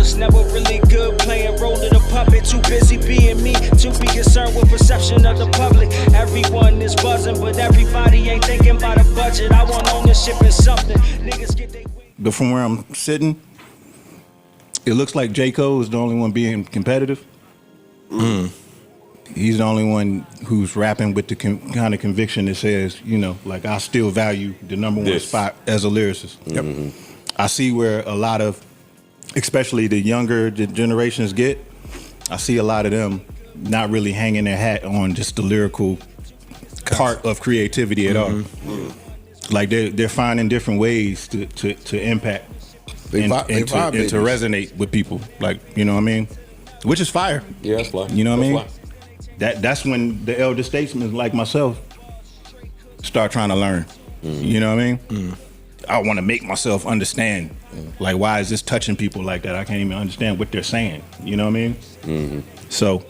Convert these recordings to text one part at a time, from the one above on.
was never really good playing role of the puppet. Too busy being me to be concerned with perception of the public. Everyone is buzzing, but everybody ain't thinking about a budget. I want ownership in something. Niggas get they. But from where I'm sitting, it looks like J. Cole is the only one being competitive. He's the only one who's rapping with the kind of conviction that says, you know, like, I still value the #1 spot as a lyricist. Yep. I see where a lot of, especially the younger generations get, I see a lot of them not really hanging their hat on just the lyrical part of creativity at all. Like they're finding different ways to impact and to resonate with people. Like, you know what I mean? Which is fire. Yeah, that's fly. You know what I mean? Fly. That's when the elder statesmen like myself start trying to learn. You know what I mean? I want to make myself understand. Like, why is this touching people like that? I can't even understand what they're saying. You know what I mean? So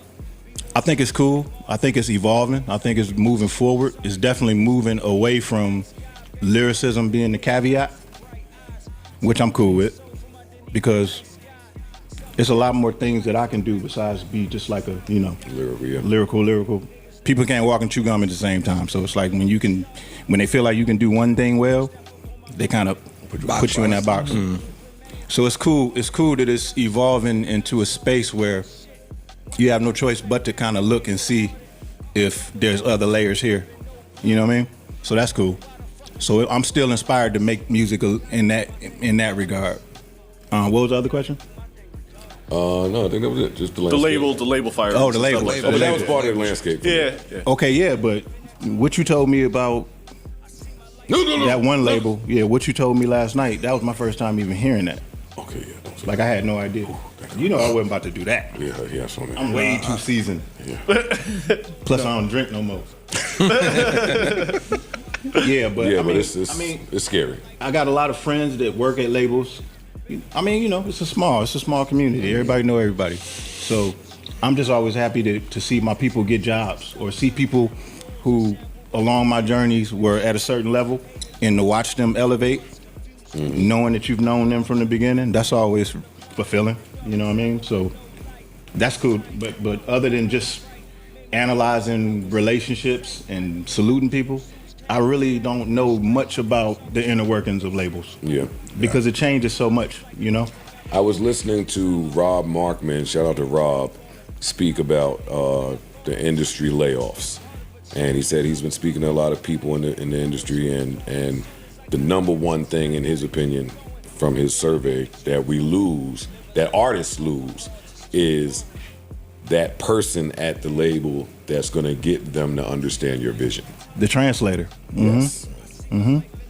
I think it's cool. I think it's evolving. I think it's moving forward. It's definitely moving away from lyricism being the caveat, which I'm cool with, because there's a lot more things that I can do besides be just like a, you know, lyrical. People can't walk and chew gum at the same time. So it's like when they feel like you can do one thing well, they kind of put you in that box. So it's cool. It's cool that it's evolving into a space where you have no choice but to kind of look and see if there's other layers here. You know what I mean? So that's cool. So I'm still inspired to make music in that regard. What was the other question? No, I think that was it. Just the landscape. The label fire. Oh, the label. But that was part of the landscape. Yeah. Okay, yeah, but what you told me about that one label, what you told me last night, that was my first time even hearing that. Okay, yeah. Like, I had no idea. You know I wasn't about to do that. Yeah, I'm way too seasoned. Yeah. Plus, I don't drink no more. It's scary. I got a lot of friends that work at labels. I mean, you know, it's a small community. Everybody know everybody. So I'm just always happy to see my people get jobs, or see people who along my journeys were at a certain level, and to watch them elevate, knowing that you've known them from the beginning. That's always fulfilling. You know what I mean? So that's cool. But other than just analyzing relationships and saluting people, I really don't know much about the inner workings of labels. Yeah. Because it changes so much, you know? I was listening to Rob Markman, shout out to Rob, speak about the industry layoffs. And he said he's been speaking to a lot of people in the industry, and the #1 thing, in his opinion, from his survey, that artists lose, is that person at the label that's gonna get them to understand your vision. The translator. Yes.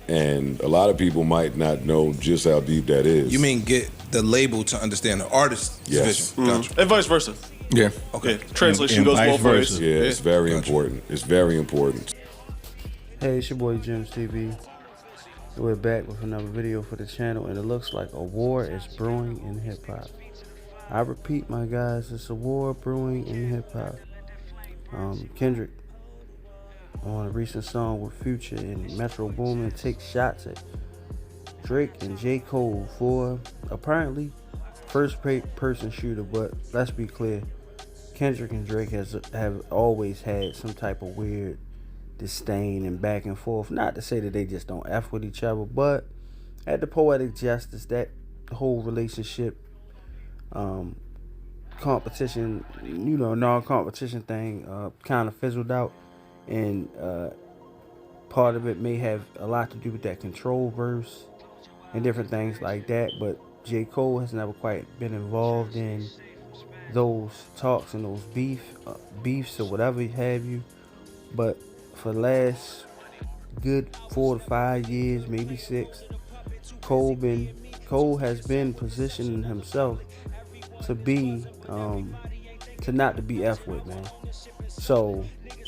And a lot of people might not know just how deep that is. You mean get the label to understand the artist's vision? Gotcha. And vice versa. Yeah. Okay. Translation goes both ways. Yeah, it's very important. It's very important. Hey, it's your boy GemzTV. We're back with another video for the channel, and it looks like a war is brewing in hip-hop. I repeat, my guys, it's a war brewing in hip-hop. Kendrick, on a recent song with Future and Metro Boomin, takes shots at Drake and J. Cole for apparently first-person shooter, but let's be clear, Kendrick and Drake have always had some type of weird disdain and back and forth. Not to say that they just don't F with each other, but at the poetic justice, that whole relationship competition, you know, non-competition thing kind of fizzled out, and part of it may have a lot to do with that control verse and different things like that, but J. Cole has never quite been involved in those talks and those beefs or whatever have you. But for the last good 4 to 5 years, maybe 6, Cole has been positioning himself to be to not to be F with, man. So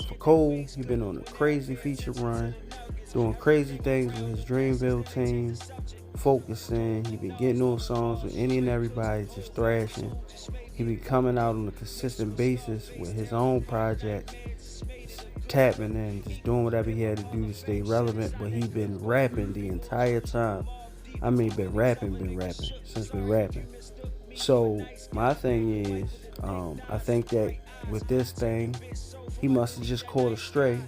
for Cole, he's been on a crazy feature run, doing crazy things with his Dreamville team, focusing. He been getting on songs with any and everybody, just thrashing. He been coming out on a consistent basis with his own projects, tapping in, just doing whatever he had to do to stay relevant. But he been rapping the entire time. I mean, been rapping since been rapping. So my thing is, I think that with this thing, he must have just caught a stray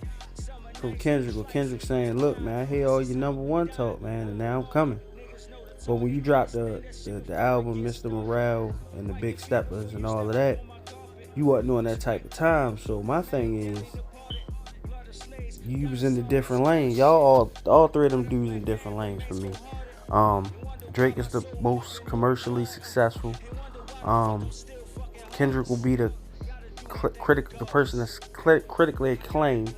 from Kendrick. Or Kendrick saying, "Look, man, I hear all your #1 talk, man, and now I'm coming." But when you drop the album, Mr. Morale and the Big Steppers and all of that, you wasn't on that type of time. So my thing is, you was in the different lanes. Y'all all three of them dudes in different lanes for me. Drake is the most commercially successful. Kendrick will be the person that's critically acclaimed,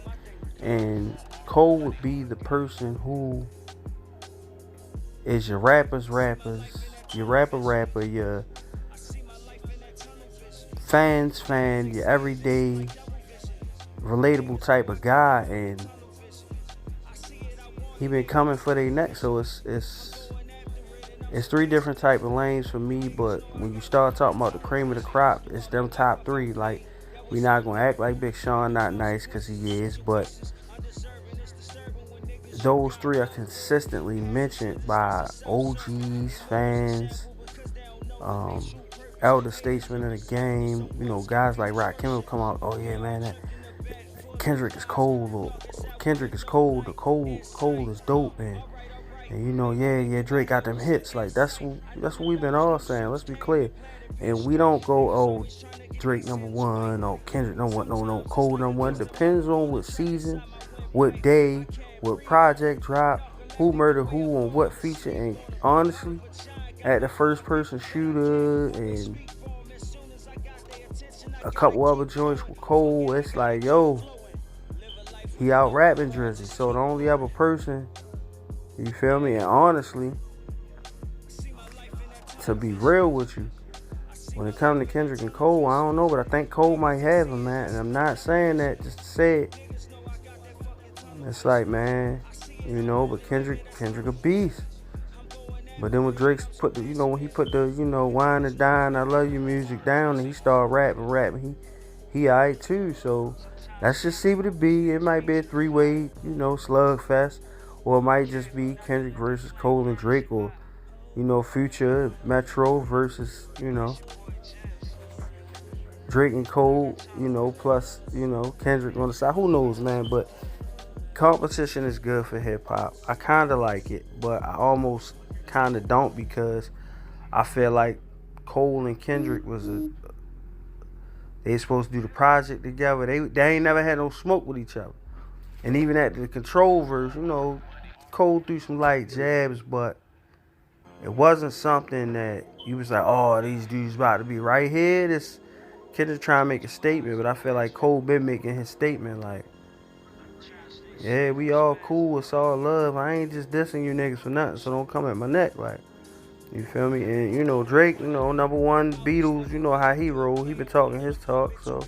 and Cole would be the person who is your rappers, your rapper, your fans, your everyday relatable type of guy, and he been coming for their neck. So it's three different type of lanes for me. But when you start talking about the cream of the crop, it's them top three. Like, we not gonna act like Big Sean not nice, because he is, but those three are consistently mentioned by OGs, fans, elder statesmen in the game. You know, guys like Rakim will come out, "Oh yeah, man, that Kendrick is cold," or "Kendrick is cold," or "Cold is dope," and you know, yeah, Drake got them hits. Like, that's what we've been all saying. Let's be clear, and we don't go, "Oh, Drake #1," or "Kendrick #1," no, Cole #1. Depends on what season, what day, what project drop, who murdered who on what feature. And honestly, at the first person shooter and a couple other joints with Cole, it's like, yo, he out rapping Drizzy. So the only other person, you feel me? And honestly, to be real with you, when it comes to Kendrick and Cole, I don't know, but I think Cole might have him, man. And I'm not saying that just to say it. It's like, man, you know, but Kendrick a beast. But then when Drake put the, when he put the, "Wine and Dine, I Love You" music down, and he started rapping, he alright too. So let's just see what it be. It might be a three-way, slugfest, or it might just be Kendrick versus Cole and Drake, or Future, Metro versus Drake and Cole, plus Kendrick on the side. Who knows, man? But competition is good for hip hop. I kind of like it, but I almost kind of don't, because I feel like Cole and Kendrick they supposed to do the project together. They ain't never had no smoke with each other. And even at the Control verse, Cole threw some light jabs, but it wasn't something that you was like, "Oh, these dudes about to be right here." This Kendrick trying to make a statement, but I feel like Cole been making his statement like, "Yeah, we all cool, it's all love. I ain't just dissing you niggas for nothing, so don't come at my neck." Like, you feel me? And Drake, #1 Beatles, how he roll. He been talking his talk, so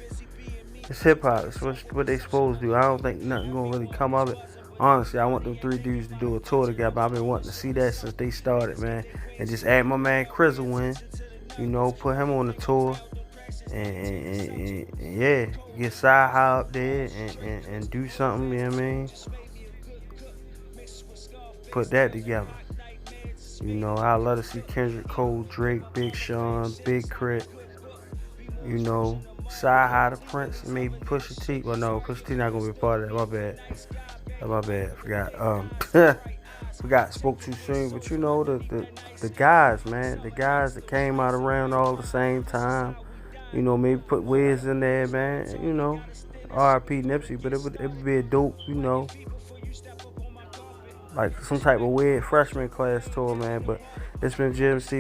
it's hip hop. It's what they supposed to do. I don't think nothing gonna really come of it. Honestly, I want them three dudes to do a tour together. I've been wanting to see that since they started, man. And just add my man Crizzle in, put him on the tour. And yeah, get Sci High up there and do something, you know what I mean? Put that together. I'd love to see Kendrick, Cole, Drake, Big Sean, Big Crit, Sci High, the Prince, maybe Pusha T. Well, no, Pusha T not gonna be a part of that. My bad. Forgot. Spoke too soon. But the guys, man, the guys that came out around all the same time. Maybe put Wiz in there, man. R.I.P. Nipsey, but it would be a dope, like some type of weird freshman class tour, man. But it's been GemzTV.